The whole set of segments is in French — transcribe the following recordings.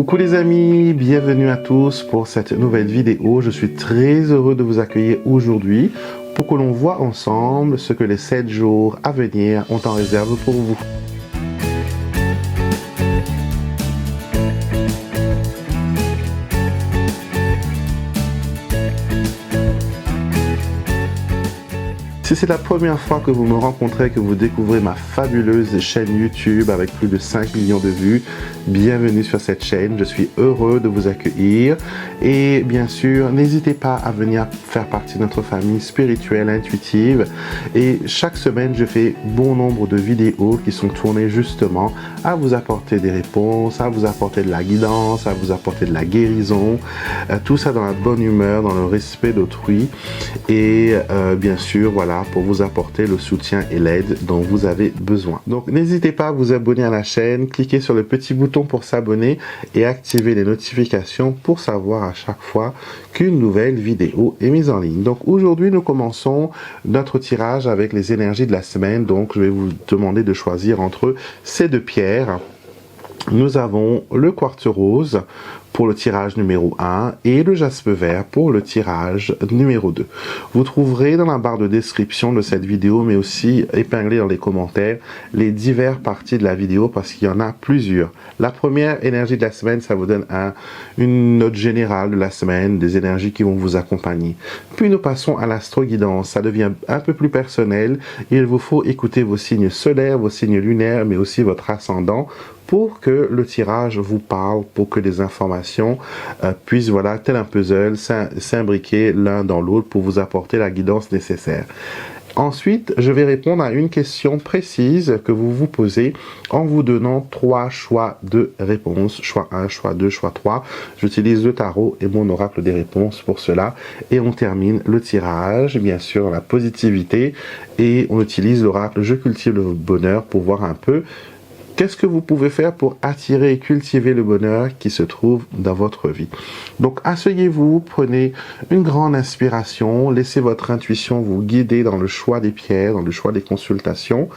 Coucou les amis, bienvenue à tous pour cette nouvelle vidéo. Je suis très heureux de vous accueillir aujourd'hui pour que l'on voit ensemble ce que les 7 jours à venir ont en réserve pour vous. Si c'est la première fois que vous me rencontrez, que vous découvrez ma fabuleuse chaîne YouTube avec plus de 5 millions de vues, bienvenue sur cette chaîne. Je suis heureux de vous accueillir et bien sûr, n'hésitez pas à venir faire partie de notre famille spirituelle intuitive. Et chaque semaine, je fais bon nombre de vidéos qui sont tournées justement à vous apporter des réponses, à vous apporter de la guidance, à vous apporter de la guérison, tout ça dans la bonne humeur, dans le respect d'autrui et bien sûr, voilà, pour vous apporter le soutien et l'aide dont vous avez besoin. Donc n'hésitez pas à vous abonner à la chaîne, cliquez sur le petit bouton pour s'abonner et activer les notifications pour savoir à chaque fois qu'une nouvelle vidéo est mise en ligne. Donc aujourd'hui nous commençons notre tirage avec les énergies de la semaine. Donc je vais vous demander de choisir entre ces deux pierres. Nous avons le quartz rose pour le tirage numéro 1 et le jaspe vert pour le tirage numéro 2. Vous trouverez dans la barre de description de cette vidéo, mais aussi épinglé dans les commentaires, les diverses parties de la vidéo parce qu'il y en a plusieurs. La première énergie de la semaine, ça vous donne une note générale de la semaine, des énergies qui vont vous accompagner. Puis nous passons à l'astro-guidance, ça devient un peu plus personnel. Il vous faut écouter vos signes solaires, vos signes lunaires, mais aussi votre ascendant pour que le tirage vous parle, pour que les informations puissent, voilà, tel un puzzle, s'imbriquer l'un dans l'autre pour vous apporter la guidance nécessaire. Ensuite, je vais répondre à une question précise que vous vous posez en vous donnant 3 choix de réponses. Choix 1, choix 2, choix 3. J'utilise le tarot et mon oracle des réponses pour cela. Et on termine le tirage, bien sûr, dans la positivité. Et on utilise l'oracle Je cultive le bonheur pour voir un peu qu'est-ce que vous pouvez faire pour attirer et cultiver le bonheur qui se trouve dans votre vie. Donc, asseyez-vous, prenez une grande inspiration, laissez votre intuition vous guider dans le choix des pierres, dans le choix des consultations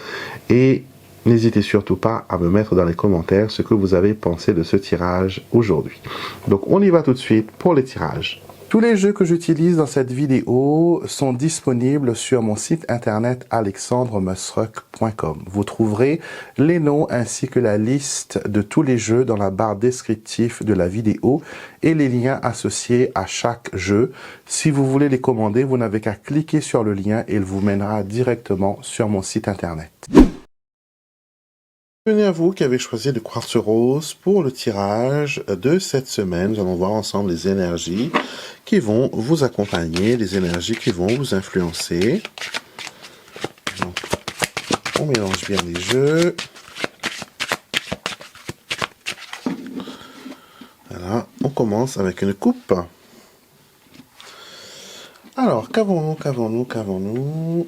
et n'hésitez surtout pas à me mettre dans les commentaires ce que vous avez pensé de ce tirage aujourd'hui. Donc, on y va tout de suite pour les tirages. Tous les jeux que j'utilise dans cette vidéo sont disponibles sur mon site internet alexandremusruck.com. Vous trouverez les noms ainsi que la liste de tous les jeux dans la barre descriptive de la vidéo et les liens associés à chaque jeu. Si vous voulez les commander, vous n'avez qu'à cliquer sur le lien et il vous mènera directement sur mon site internet. Bienvenue à vous qui avez choisi le quartz rose pour le tirage de cette semaine. Nous allons voir ensemble les énergies qui vont vous accompagner, les énergies qui vont vous influencer. Donc, on mélange bien les jeux. Voilà, on commence avec une coupe. Alors, qu'avons-nous?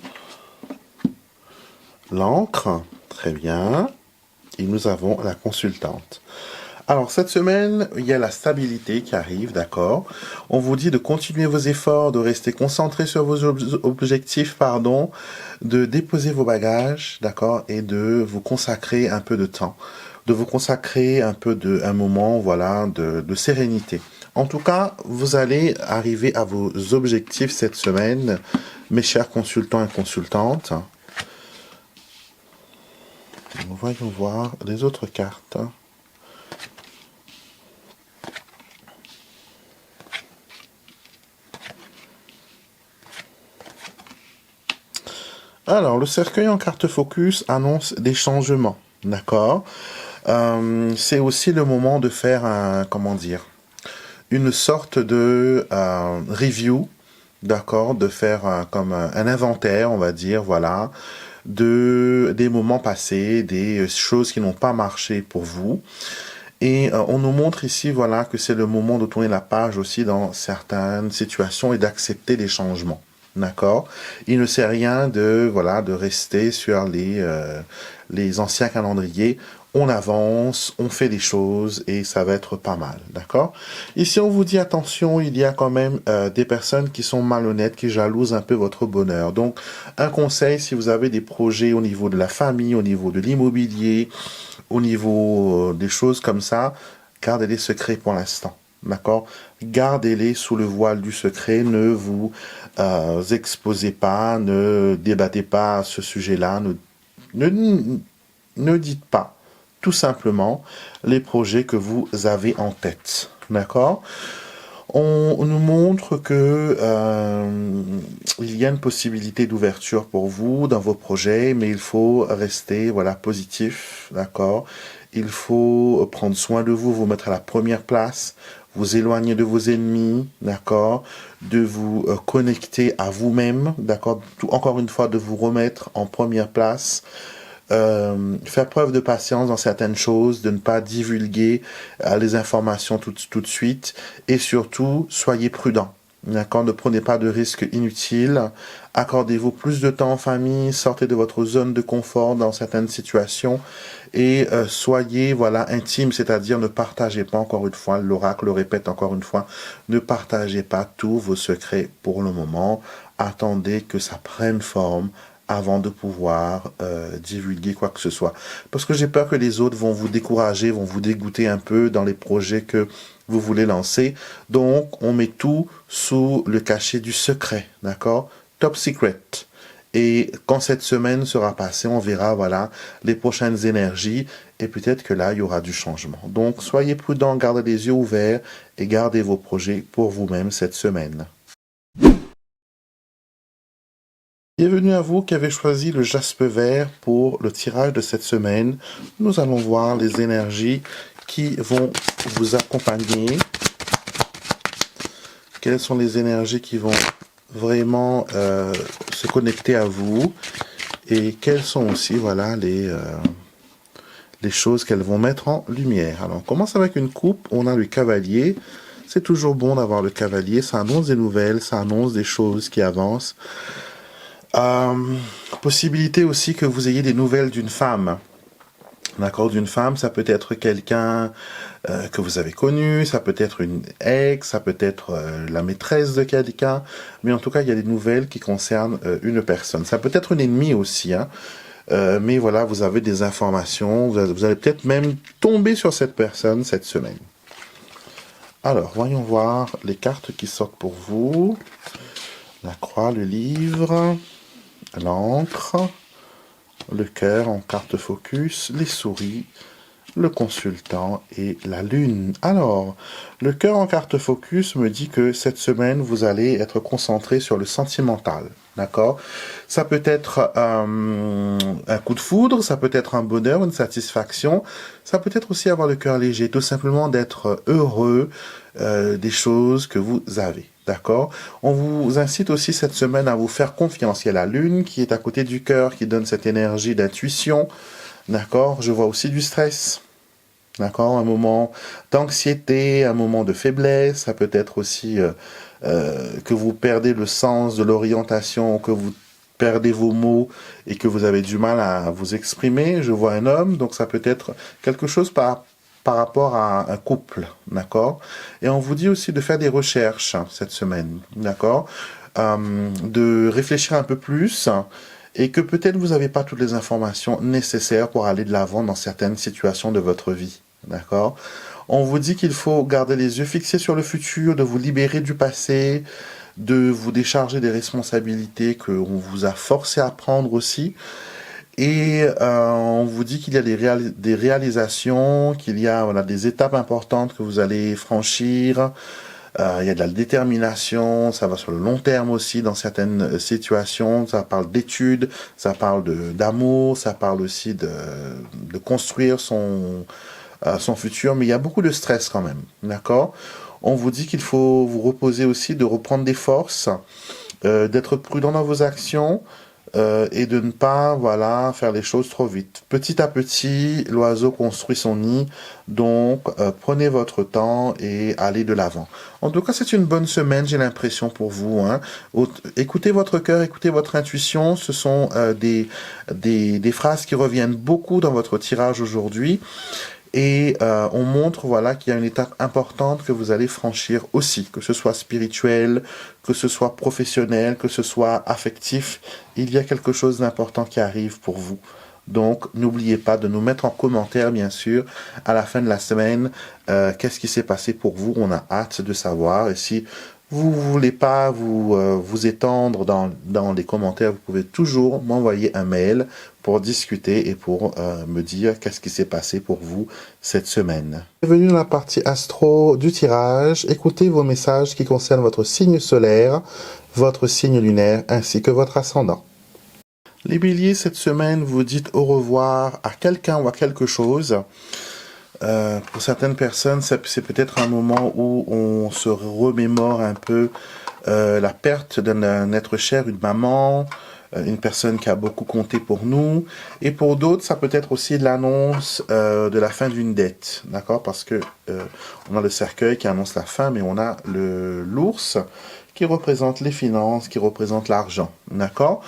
L'encre, très bien. Et nous avons la consultante. Alors, cette semaine, il y a la stabilité qui arrive, d'accord? On vous dit de continuer vos efforts, de rester concentré sur vos objectifs, pardon, de déposer vos bagages, d'accord? Et de vous consacrer un peu de temps, de vous consacrer un moment, voilà, de sérénité. En tout cas, vous allez arriver à vos objectifs cette semaine, mes chers consultants et consultantes. Voyons voir les autres cartes. Alors, le cercueil en carte focus annonce des changements, d'accord? C'est aussi le moment de faire une sorte de review, d'accord? De faire comme un inventaire, on va dire, voilà, des moments passés, des choses qui n'ont pas marché pour vous. Et on nous montre ici, voilà, que c'est le moment de tourner la page aussi dans certaines situations et d'accepter les changements. D'accord? Il ne sert rien de rester sur les anciens calendriers. On avance, on fait des choses et ça va être pas mal, d'accord? Ici, on vous dit attention, il y a quand même des personnes qui sont malhonnêtes, qui jalousent un peu votre bonheur. Donc, un conseil, si vous avez des projets au niveau de la famille, au niveau de l'immobilier, au niveau des choses comme ça, gardez-les secrets pour l'instant. D'accord? Gardez-les sous le voile du secret, ne vous exposez pas, ne débattez pas à ce sujet-là, ne dites pas tout simplement les projets que vous avez en tête. D'accord? On nous montre que il y a une possibilité d'ouverture pour vous dans vos projets, mais il faut rester voilà positif, d'accord? Il faut prendre soin de vous, vous mettre à la première place, vous éloigner de vos ennemis, d'accord? De vous connecter à vous-même, d'accord? Encore une fois, de vous remettre en première place. Faire preuve de patience dans certaines choses, de ne pas divulguer les informations tout de suite, et surtout, soyez prudent. D'accord? Ne prenez pas de risques inutiles, accordez-vous plus de temps en famille, sortez de votre zone de confort dans certaines situations, et soyez voilà intime, c'est-à-dire ne partagez pas, encore une fois, l'oracle le répète encore une fois, ne partagez pas tous vos secrets pour le moment, attendez que ça prenne forme, avant de pouvoir divulguer quoi que ce soit. Parce que j'ai peur que les autres vont vous décourager, vont vous dégoûter un peu dans les projets que vous voulez lancer. Donc, on met tout sous le cachet du secret, d'accord? Top secret. Et quand cette semaine sera passée, on verra, voilà, les prochaines énergies. Et peut-être que là, il y aura du changement. Donc, soyez prudents, gardez les yeux ouverts et gardez vos projets pour vous-même cette semaine. Bienvenue à vous qui avez choisi le jaspe vert pour le tirage de cette semaine. Nous allons voir les énergies qui vont vous accompagner. Quelles sont les énergies qui vont vraiment se connecter à vous. Et quelles sont aussi voilà, les choses qu'elles vont mettre en lumière. Alors on commence avec une coupe, on a le cavalier. C'est toujours bon d'avoir le cavalier, ça annonce des nouvelles, ça annonce des choses qui avancent. Possibilité aussi que vous ayez des nouvelles d'une femme. D'accord, d'une femme, ça peut être quelqu'un que vous avez connu, ça peut être une ex, ça peut être la maîtresse de quelqu'un, mais en tout cas, il y a des nouvelles qui concernent une personne. Ça peut être une ennemie aussi, hein, mais voilà, vous avez des informations, vous allez peut-être même tomber sur cette personne cette semaine. Alors, voyons voir les cartes qui sortent pour vous. La croix, le livre, l'encre, le cœur en carte focus, les souris, le consultant et la lune. Alors, le cœur en carte focus me dit que cette semaine, vous allez être concentré sur le sentimental. D'accord? Ça peut être un coup de foudre, ça peut être un bonheur, une satisfaction, ça peut être aussi avoir le cœur léger, tout simplement d'être heureux des choses que vous avez. D'accord? On vous incite aussi cette semaine à vous faire confiance. Il y a la lune qui est à côté du cœur, qui donne cette énergie d'intuition. D'accord? Je vois aussi du stress. D'accord? Un moment d'anxiété, un moment de faiblesse. Ça peut être aussi que vous perdez le sens de l'orientation, que vous perdez vos mots et que vous avez du mal à vous exprimer. Je vois un homme, donc ça peut être quelque chose par rapport à un couple, d'accord? Et on vous dit aussi de faire des recherches cette semaine, d'accord? De réfléchir un peu plus et que peut-être vous n'avez pas toutes les informations nécessaires pour aller de l'avant dans certaines situations de votre vie, d'accord? On vous dit qu'il faut garder les yeux fixés sur le futur, de vous libérer du passé, de vous décharger des responsabilités qu'on vous a forcé à prendre aussi. Et on vous dit qu'il y a des réalisations, qu'il y a voilà, des étapes importantes que vous allez franchir. Il y a de la détermination, ça va sur le long terme aussi dans certaines situations. Ça parle d'études, ça parle d'amour, ça parle aussi de construire son futur. Mais il y a beaucoup de stress quand même, d'accord? On vous dit qu'il faut vous reposer aussi, de reprendre des forces, d'être prudent dans vos actions, et de ne pas voilà faire les choses trop vite. Petit à petit, l'oiseau construit son nid, donc prenez votre temps et allez de l'avant. En tout cas, c'est une bonne semaine, j'ai l'impression pour vous. Hein. Écoutez votre cœur, écoutez votre intuition, ce sont des phrases qui reviennent beaucoup dans votre tirage aujourd'hui. Et on montre voilà qu'il y a une étape importante que vous allez franchir aussi, que ce soit spirituel, que ce soit professionnel, que ce soit affectif. Il y a quelque chose d'important qui arrive pour vous Donc, n'oubliez pas de nous mettre en commentaire, bien sûr, à la fin de la semaine, qu'est-ce qui s'est passé pour vous. On a hâte de savoir. Et si vous voulez pas vous étendre dans les commentaires, vous pouvez toujours m'envoyer un mail pour discuter et pour me dire qu'est-ce qui s'est passé pour vous cette semaine. Bienvenue dans la partie astro du tirage. Écoutez vos messages qui concernent votre signe solaire, votre signe lunaire ainsi que votre ascendant. Les béliers, cette semaine, vous dites au revoir à quelqu'un ou à quelque chose. Pour certaines personnes, c'est peut-être un moment où on se remémore un peu la perte d'un être cher, une maman, une personne qui a beaucoup compté pour nous. Et pour d'autres, ça peut être aussi l'annonce de la fin d'une dette, d'accord? Parce que on a le cercueil qui annonce la fin, mais on a l'ours qui représente les finances, qui représente l'argent, d'accord?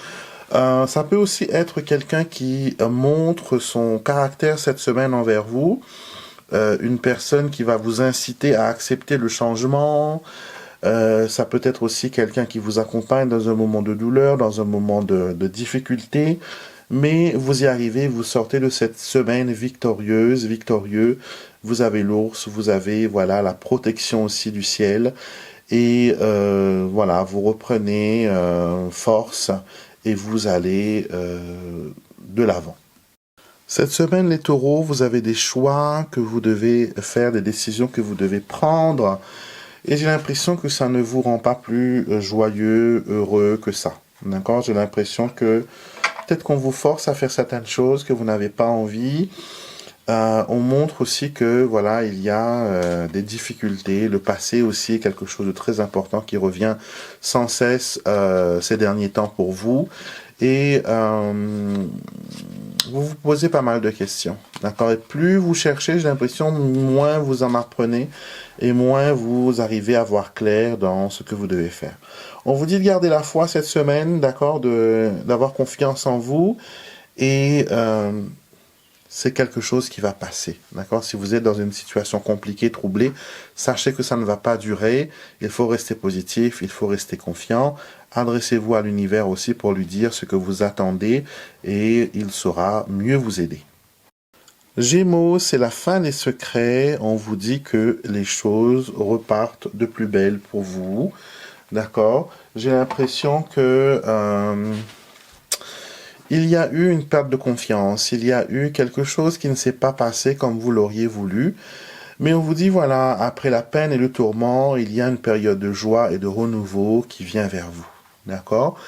Ça peut aussi être quelqu'un qui montre son caractère cette semaine envers vous, une personne qui va vous inciter à accepter le changement. Ça peut être aussi quelqu'un qui vous accompagne dans un moment de douleur, dans un moment de difficulté, mais vous y arrivez, vous sortez de cette semaine victorieuse, victorieux. Vous avez l'ours, vous avez voilà la protection aussi du ciel, et voilà, vous reprenez force et vous allez de l'avant. Cette semaine, les taureaux, vous avez des choix que vous devez faire, des décisions que vous devez prendre. Et j'ai l'impression que ça ne vous rend pas plus joyeux, heureux que ça. D'accord? J'ai l'impression que peut-être qu'on vous force à faire certaines choses que vous n'avez pas envie. On montre aussi que voilà, il y a des difficultés. Le passé aussi est quelque chose de très important qui revient sans cesse ces derniers temps pour vous. Et vous vous posez pas mal de questions. D'accord? Et plus vous cherchez, j'ai l'impression, moins vous en apprenez et moins vous arrivez à voir clair dans ce que vous devez faire. On vous dit de garder la foi cette semaine, d'accord? D'avoir confiance en vous et c'est quelque chose qui va passer, d'accord? Si vous êtes dans une situation compliquée, troublée, sachez que ça ne va pas durer. Il faut rester positif, il faut rester confiant. Adressez-vous à l'univers aussi pour lui dire ce que vous attendez et il saura mieux vous aider. Gémeaux, c'est la fin des secrets. On vous dit que les choses repartent de plus belle pour vous, d'accord? J'ai l'impression que il y a eu une perte de confiance, il y a eu quelque chose qui ne s'est pas passé comme vous l'auriez voulu. Mais on vous dit, voilà, après la peine et le tourment, il y a une période de joie et de renouveau qui vient vers vous. D'accord?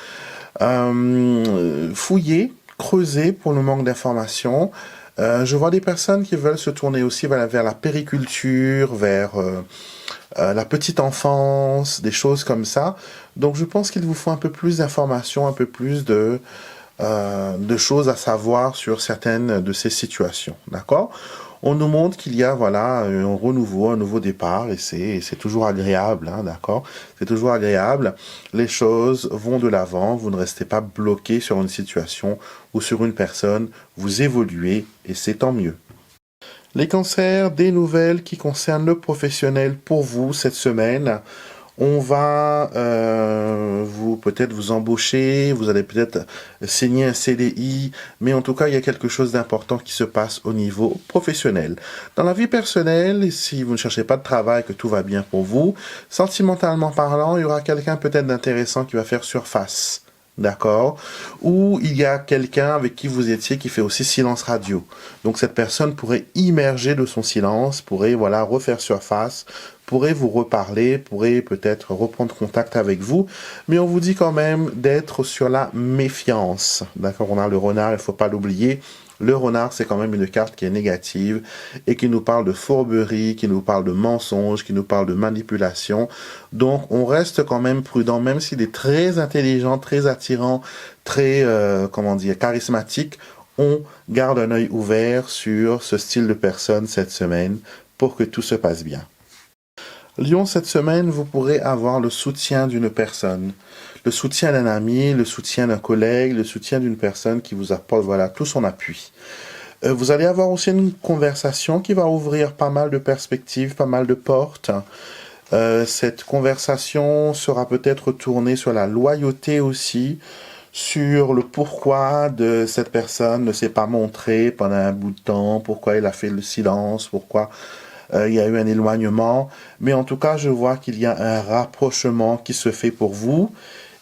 Fouillez, creusez pour le manque d'informations. Je vois des personnes qui veulent se tourner aussi vers la périculture, vers la petite enfance, des choses comme ça. Donc je pense qu'il vous faut un peu plus d'informations, un peu plus de choses à savoir sur certaines de ces situations, d'accord? On nous montre qu'il y a voilà un renouveau, un nouveau départ et c'est toujours agréable, hein, d'accord? C'est toujours agréable. Les choses vont de l'avant, vous ne restez pas bloqué sur une situation ou sur une personne, vous évoluez et c'est tant mieux. Les cancers, des nouvelles qui concernent le professionnel pour vous cette semaine. On va peut-être vous embaucher, vous allez peut-être signer un CDI, mais en tout cas, il y a quelque chose d'important qui se passe au niveau professionnel. Dans la vie personnelle, si vous ne cherchez pas de travail, que tout va bien pour vous, sentimentalement parlant, il y aura quelqu'un peut-être d'intéressant qui va faire surface. D'accord? Ou il y a quelqu'un avec qui vous étiez qui fait aussi silence radio. Donc cette personne pourrait immerger de son silence, pourrait voilà refaire surface, pourrait vous reparler, pourrait peut-être reprendre contact avec vous, mais on vous dit quand même d'être sur la méfiance. D'accord? On a le renard, il ne faut pas l'oublier. Le renard, c'est quand même une carte qui est négative et qui nous parle de fourberie, qui nous parle de mensonges, qui nous parle de manipulation. Donc, on reste quand même prudent, même s'il est très intelligent, très attirant, très, charismatique. On garde un œil ouvert sur ce style de personne cette semaine pour que tout se passe bien. Lion, cette semaine, vous pourrez avoir le soutien d'une personne, le soutien d'un ami, le soutien d'un collègue, le soutien d'une personne qui vous apporte voilà, tout son appui. Vous allez avoir aussi une conversation qui va ouvrir pas mal de perspectives, pas mal de portes. Cette conversation sera peut-être tournée sur la loyauté aussi, sur le pourquoi de cette personne ne s'est pas montrée pendant un bout de temps, pourquoi il a fait le silence, pourquoi il y a eu un éloignement. Mais en tout cas, je vois qu'il y a un rapprochement qui se fait pour vous.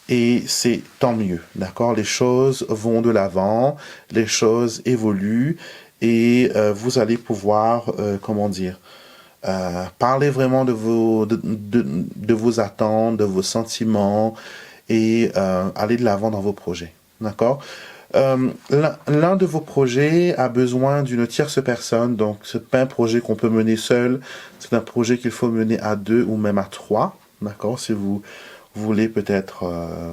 Et c'est tant mieux, d'accord? Les choses vont de l'avant, les choses évoluent et vous allez pouvoir, comment dire, parler vraiment de vos attentes, de vos sentiments et aller de l'avant dans vos projets, d'accord? L'un de vos projets a besoin d'une tierce personne, donc c'est pas un projet qu'on peut mener seul, c'est un projet qu'il faut mener à 2 ou même à 3, d'accord? Si vous voulez peut-être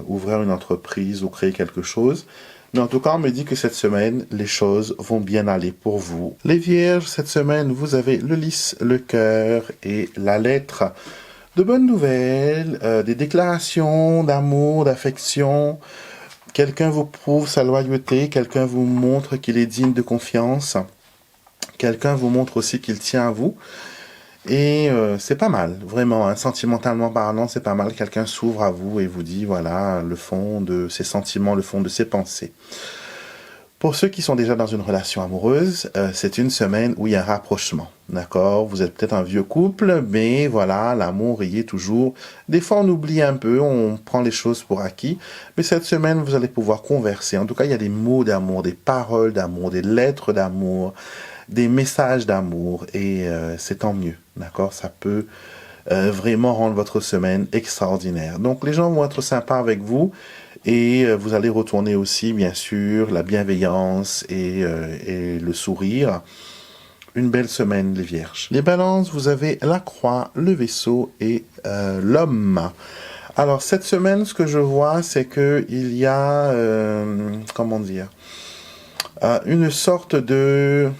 ouvrir une entreprise ou créer quelque chose. Mais en tout cas, on me dit que cette semaine, les choses vont bien aller pour vous. Les Vierges, cette semaine, vous avez le lys, le cœur et la lettre. De bonnes nouvelles, des déclarations d'amour, d'affection. Quelqu'un vous prouve sa loyauté, quelqu'un vous montre qu'il est digne de confiance. Quelqu'un vous montre aussi qu'il tient à vous. Et c'est pas mal, vraiment, hein, sentimentalement parlant, c'est pas mal. Quelqu'un s'ouvre à vous et vous dit, voilà, le fond de ses sentiments, le fond de ses pensées. Pour ceux qui sont déjà dans une relation amoureuse, c'est une semaine où il y a un rapprochement, d'accord? Vous êtes peut-être un vieux couple, mais voilà, l'amour y est toujours. Des fois, on oublie un peu, on prend les choses pour acquis, mais cette semaine, vous allez pouvoir converser. En tout cas, il y a des mots d'amour, des paroles d'amour, des lettres d'amour, des messages d'amour, et c'est tant mieux, d'accord? Ça peut vraiment rendre votre semaine extraordinaire. Donc, les gens vont être sympas avec vous, et vous allez retourner aussi, bien sûr, la bienveillance et le sourire. Une belle semaine, les Vierges. Les Balances, vous avez la croix, le vaisseau et l'homme. Alors, cette semaine, ce que je vois, c'est que il y a, comment dire, une sorte de...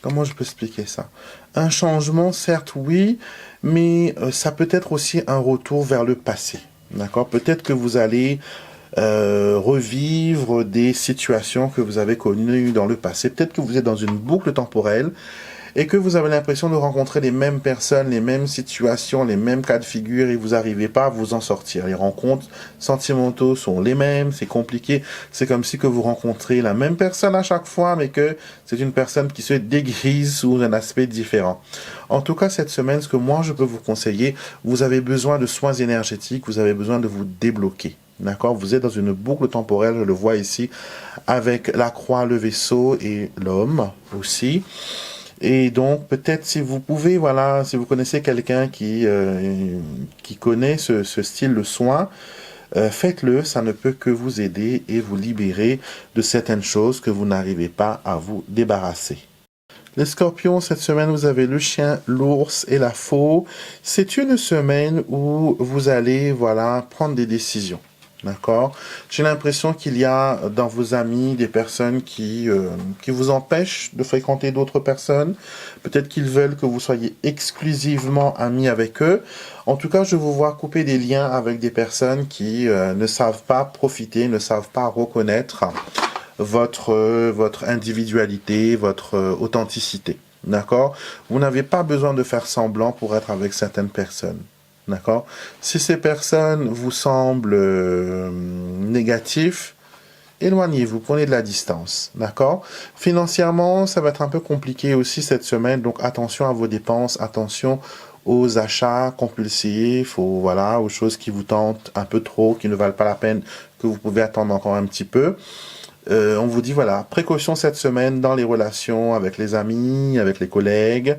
Comment je peux expliquer ça? Un changement, certes, oui, mais ça peut être aussi un retour vers le passé. D'accord? Peut-être que vous allez revivre des situations que vous avez connues dans le passé. Peut-être que vous êtes dans une boucle temporelle et que vous avez l'impression de rencontrer les mêmes personnes, les mêmes situations, les mêmes cas de figure et vous n'arrivez pas à vous en sortir. Les rencontres sentimentaux sont les mêmes, c'est compliqué. C'est comme si que vous rencontrez la même personne à chaque fois, mais que c'est une personne qui se dégrise sous un aspect différent. En tout cas, cette semaine, ce que moi je peux vous conseiller, vous avez besoin de soins énergétiques, vous avez besoin de vous débloquer. D'accord? Vous êtes dans une boucle temporelle, je le vois ici, avec la croix, le vaisseau et l'homme aussi. Et donc, peut-être si vous pouvez, voilà, si vous connaissez quelqu'un qui connaît ce style de soin, faites-le, ça ne peut que vous aider et vous libérer de certaines choses que vous n'arrivez pas à vous débarrasser. Les Scorpions, cette semaine, vous avez le chien, l'ours et la faux. C'est une semaine où vous allez, voilà, prendre des décisions. D'accord? J'ai l'impression qu'il y a dans vos amis des personnes qui vous empêchent de fréquenter d'autres personnes. Peut-être qu'ils veulent que vous soyez exclusivement amis avec eux. En tout cas, je vous vois couper des liens avec des personnes qui ne savent pas profiter, ne savent pas reconnaître votre individualité, votre authenticité. D'accord? Vous n'avez pas besoin de faire semblant pour être avec certaines personnes. D'accord? Si ces personnes vous semblent négatives, éloignez-vous, prenez de la distance. D'accord? Financièrement, ça va être un peu compliqué aussi cette semaine, donc attention à vos dépenses, attention aux achats compulsifs, aux choses qui vous tentent un peu trop, qui ne valent pas la peine, que vous pouvez attendre encore un petit peu. On vous dit, voilà, précaution cette semaine dans les relations avec les amis, avec les collègues.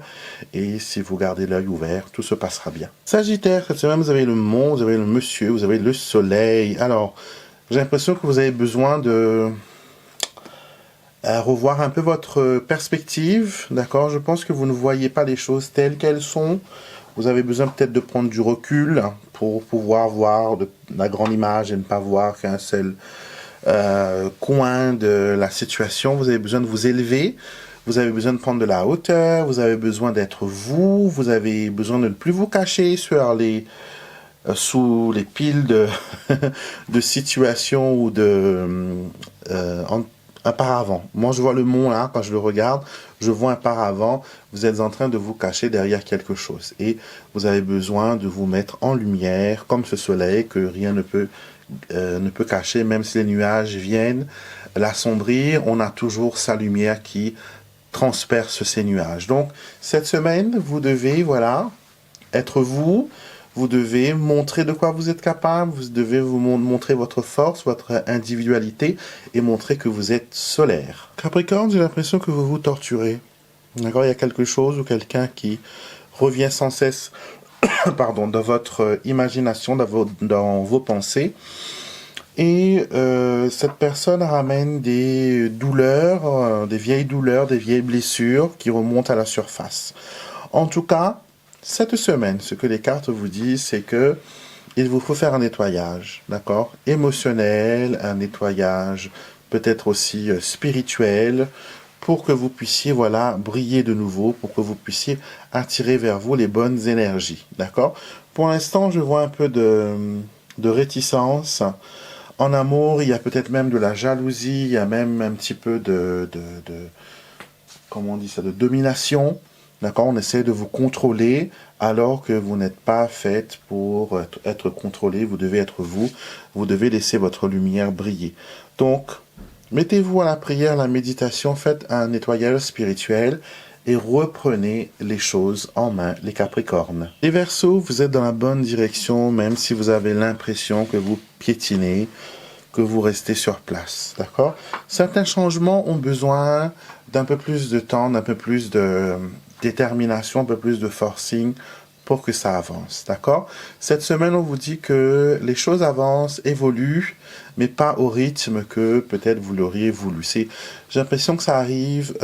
Et si vous gardez l'œil ouvert, tout se passera bien. Sagittaire, cette semaine, vous avez le monde, vous avez le monsieur, vous avez le soleil. Alors, j'ai l'impression que vous avez besoin de revoir un peu votre perspective. D'accord? Je pense que vous ne voyez pas les choses telles qu'elles sont. Vous avez besoin peut-être de prendre du recul pour pouvoir voir la grande image et ne pas voir qu'un seul coin de la situation. Vous avez besoin de vous élever, vous avez besoin de prendre de la hauteur, vous avez besoin d'être vous, vous avez besoin de ne plus vous cacher sous les piles de situations ou un paravent. Moi, je vois le mont là, quand je le regarde, je vois un paravent. Vous êtes en train de vous cacher derrière quelque chose. Et vous avez besoin de vous mettre en lumière, comme ce soleil que rien ne peut cacher, même si les nuages viennent l'assombrir, on a toujours sa lumière qui transperce ces nuages. Donc, cette semaine, vous devez, voilà, être vous. Vous devez montrer de quoi vous êtes capable, vous devez vous montrer votre force, votre individualité et montrer que vous êtes solaire. Capricorne, j'ai l'impression que vous vous torturez. D'accord, il y a quelque chose ou quelqu'un qui revient sans cesse pardon, dans votre imagination, dans vos pensées. Et cette personne ramène des douleurs, des vieilles blessures qui remontent à la surface. En tout cas, cette semaine, ce que les cartes vous disent, c'est que il vous faut faire un nettoyage, d'accord, émotionnel, un nettoyage peut-être aussi spirituel, pour que vous puissiez, voilà, briller de nouveau, pour que vous puissiez attirer vers vous les bonnes énergies, d'accord. Pour l'instant, je vois un peu de réticence. En amour, il y a peut-être même de la jalousie, il y a même un petit peu comment on dit ça, de domination. D'accord, on essaie de vous contrôler alors que vous n'êtes pas faite pour être contrôlé. Vous devez être vous. Vous devez laisser votre lumière briller. Donc, mettez-vous à la prière, à la méditation, faites un nettoyage spirituel et reprenez les choses en main, les Capricornes. Les Verseaux, vous êtes dans la bonne direction, même si vous avez l'impression que vous piétinez, que vous restez sur place, d'accord? Certains changements ont besoin d'un peu plus de temps, d'un peu plus de détermination, un peu plus de forcing pour que ça avance, d'accord? Cette semaine, on vous dit que les choses avancent, évoluent, mais pas au rythme que peut-être vous l'auriez voulu. J'ai l'impression que ça arrive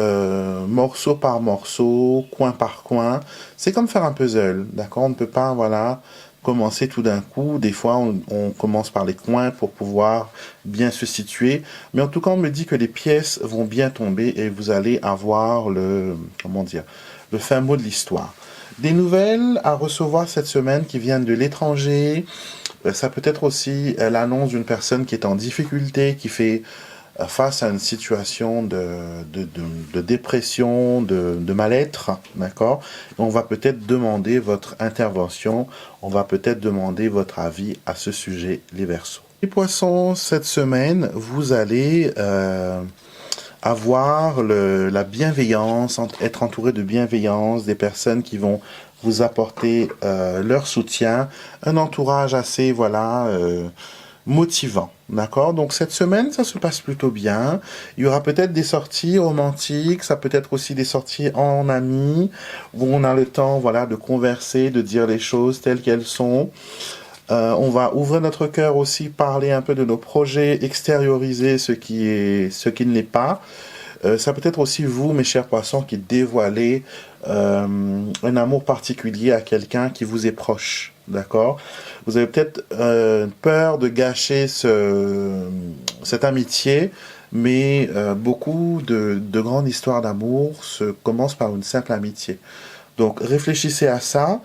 morceau par morceau, coin par coin. C'est comme faire un puzzle, d'accord? On ne peut pas, voilà, commencer tout d'un coup. Des fois, on commence par les coins pour pouvoir bien se situer. Mais en tout cas, on me dit que les pièces vont bien tomber et vous allez avoir comment dire, le fin mot de l'histoire. Des nouvelles à recevoir cette semaine qui viennent de l'étranger. Ça peut être aussi l'annonce d'une personne qui est en difficulté, qui fait face à une situation de dépression, de mal-être, d'accord? On va peut-être demander votre intervention, on va peut-être demander votre avis à ce sujet, les Verseaux. Les Poissons, cette semaine, vous allez avoir la bienveillance, être entouré de bienveillance, des personnes qui vont vous apporter leur soutien, un entourage assez, voilà, motivant, d'accord? Donc cette semaine, ça se passe plutôt bien. Il y aura peut-être des sorties romantiques, ça peut être aussi des sorties en amis, où on a le temps, voilà, de converser, de dire les choses telles qu'elles sont. On va ouvrir notre cœur aussi, parler un peu de nos projets, extérioriser ce qui ne l'est pas. Ça peut être aussi vous, mes chers poissons, qui dévoilez un amour particulier à quelqu'un qui vous est proche, d'accord? Vous avez peut-être peur de gâcher cette amitié, mais beaucoup de grandes histoires d'amour commencent par une simple amitié. Donc réfléchissez à ça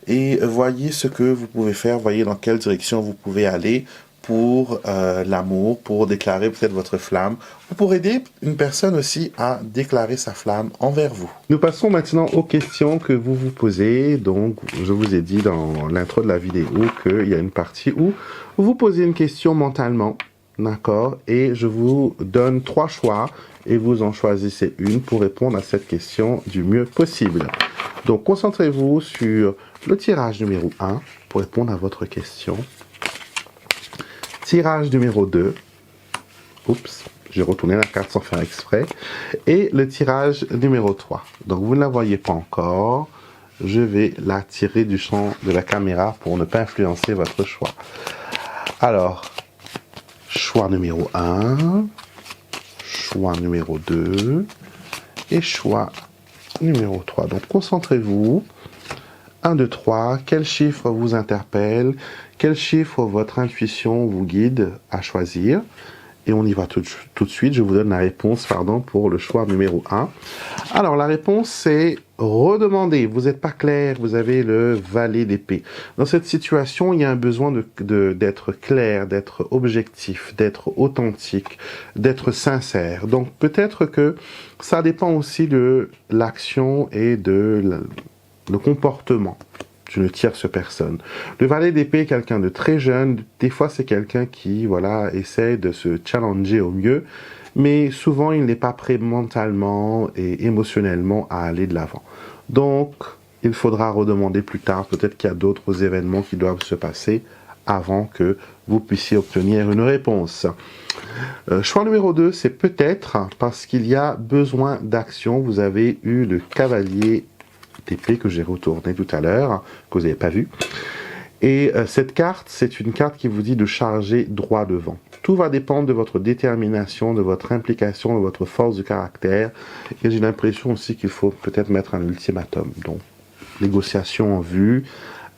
et voyez ce que vous pouvez faire, voyez dans quelle direction vous pouvez aller pour l'amour, pour déclarer peut-être votre flamme, ou pour aider une personne aussi à déclarer sa flamme envers vous. Nous passons maintenant aux questions que vous vous posez. Donc, je vous ai dit dans l'intro de la vidéo qu'il y a une partie où vous posez une question mentalement, d'accord? Et je vous donne 3 choix et vous en choisissez une pour répondre à cette question du mieux possible. Donc, concentrez-vous sur le tirage numéro 1 pour répondre à votre question. Tirage numéro 2. Oups, j'ai retourné la carte sans faire exprès. Et le tirage numéro 3. Donc, vous ne la voyez pas encore. Je vais la tirer du champ de la caméra pour ne pas influencer votre choix. Alors, choix numéro 1, choix numéro 2 et choix numéro 3. Donc, concentrez-vous. 1, 2, 3. Quel chiffre vous interpelle? Quel chiffre votre intuition vous guide à choisir? Et on y va tout de suite. Je vous donne la réponse, pour le choix numéro 1. Alors, la réponse, c'est redemander. Vous n'êtes pas clair, vous avez le valet d'épée. Dans cette situation, il y a un besoin d'être clair, d'être objectif, d'être authentique, d'être sincère. Donc, peut-être que ça dépend aussi de l'action et le comportement d'une tierce personne. Le valet d'épée est quelqu'un de très jeune. Des fois, c'est quelqu'un qui, essaie de se challenger au mieux, mais souvent, il n'est pas prêt mentalement et émotionnellement à aller de l'avant. Donc, il faudra redemander plus tard. Peut-être qu'il y a d'autres événements qui doivent se passer avant que vous puissiez obtenir une réponse. Choix numéro 2, c'est peut-être parce qu'il y a besoin d'action. Vous avez eu le cavalier d'épée que j'ai retourné tout à l'heure, que vous n'avez pas vu. Et cette carte, c'est une carte qui vous dit de charger droit devant. Tout va dépendre de votre détermination, de votre implication, de votre force de caractère. Et j'ai l'impression aussi qu'il faut peut-être mettre un ultimatum. Donc, négociation en vue,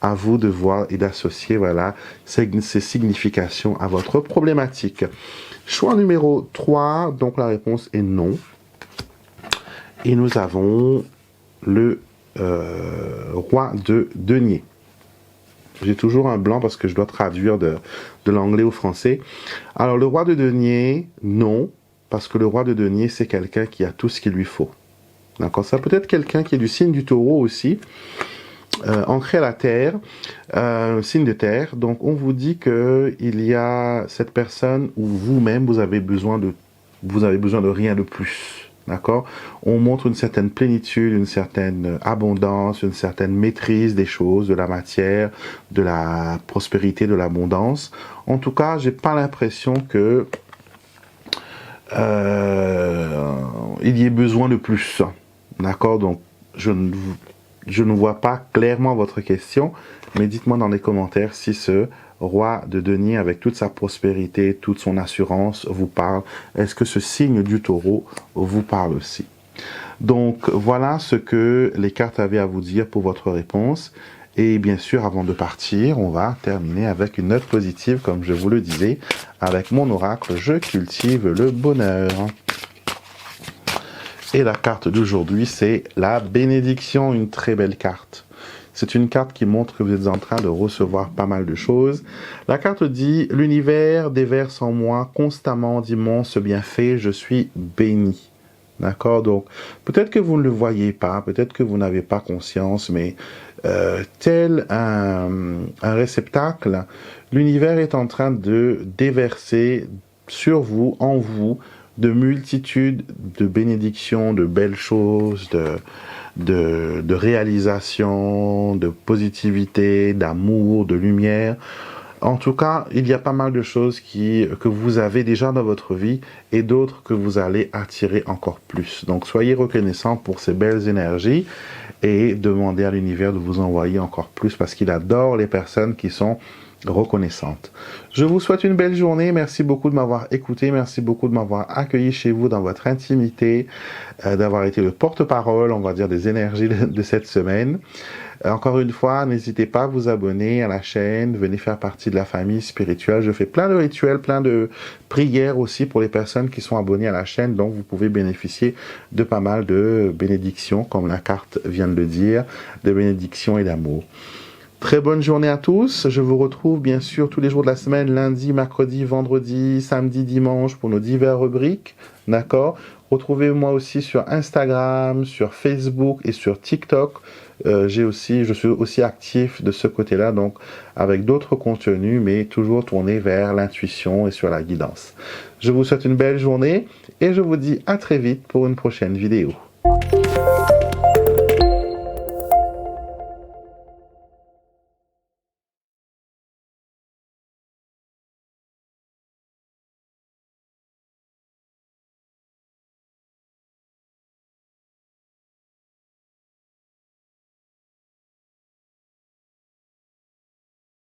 à vous de voir et d'associer ces significations à votre problématique. Choix numéro 3, donc la réponse est non. Et nous avons le roi de denier. J'ai toujours un blanc parce que je dois traduire de l'anglais au français. Alors, le roi de denier, non, parce que le roi de denier, c'est quelqu'un qui a tout ce qu'il lui faut. D'accord? Ça peut être quelqu'un qui est du signe du taureau aussi, ancré à la terre, signe de terre. Donc, on vous dit que il y a cette personne où vous-même, vous avez besoin de rien de plus. D'accord? On montre une certaine plénitude, une certaine abondance, une certaine maîtrise des choses, de la matière, de la prospérité, de l'abondance. En tout cas, j'ai pas l'impression que il y ait besoin de plus. D'accord? Donc, je ne vois pas clairement votre question, mais dites-moi dans les commentaires si ce roi de denier, avec toute sa prospérité, toute son assurance, vous parle. Est-ce que ce signe du taureau vous parle aussi? Donc, voilà ce que les cartes avaient à vous dire pour votre réponse. Et bien sûr, avant de partir, on va terminer avec une note positive, comme je vous le disais. Avec mon oracle, je cultive le bonheur. Et la carte d'aujourd'hui, c'est la bénédiction, une très belle carte. C'est une carte qui montre que vous êtes en train de recevoir pas mal de choses. La carte dit « L'univers déverse en moi constamment d'immenses bienfaits, je suis béni ». D'accord? Donc, peut-être que vous ne le voyez pas, peut-être que vous n'avez pas conscience, mais tel un réceptacle, l'univers est en train de déverser sur vous, en vous, de multitudes de bénédictions, de belles choses, de réalisation, de positivité, d'amour, de lumière. En tout cas, il y a pas mal de choses que vous avez déjà dans votre vie et d'autres que vous allez attirer encore plus. Donc, soyez reconnaissants pour ces belles énergies et demandez à l'univers de vous envoyer encore plus parce qu'il adore les personnes qui sont reconnaissante. Je vous souhaite une belle journée. Merci beaucoup de m'avoir écouté. Merci beaucoup de m'avoir accueilli chez vous dans votre intimité, d'avoir été le porte-parole, on va dire, des énergies de cette semaine. Encore une fois, n'hésitez pas à vous abonner à la chaîne. Venez faire partie de la famille spirituelle. Je fais plein de rituels, plein de prières aussi pour les personnes qui sont abonnées à la chaîne. Donc, vous pouvez bénéficier de pas mal de bénédictions, comme la carte vient de le dire, de bénédictions et d'amour. Très bonne journée à tous. Je vous retrouve bien sûr tous les jours de la semaine, lundi, mercredi, vendredi, samedi, dimanche pour nos diverses rubriques. D'accord? Retrouvez-moi aussi sur Instagram, sur Facebook et sur TikTok. Je suis aussi actif de ce côté-là, donc avec d'autres contenus, mais toujours tourné vers l'intuition et sur la guidance. Je vous souhaite une belle journée et je vous dis à très vite pour une prochaine vidéo.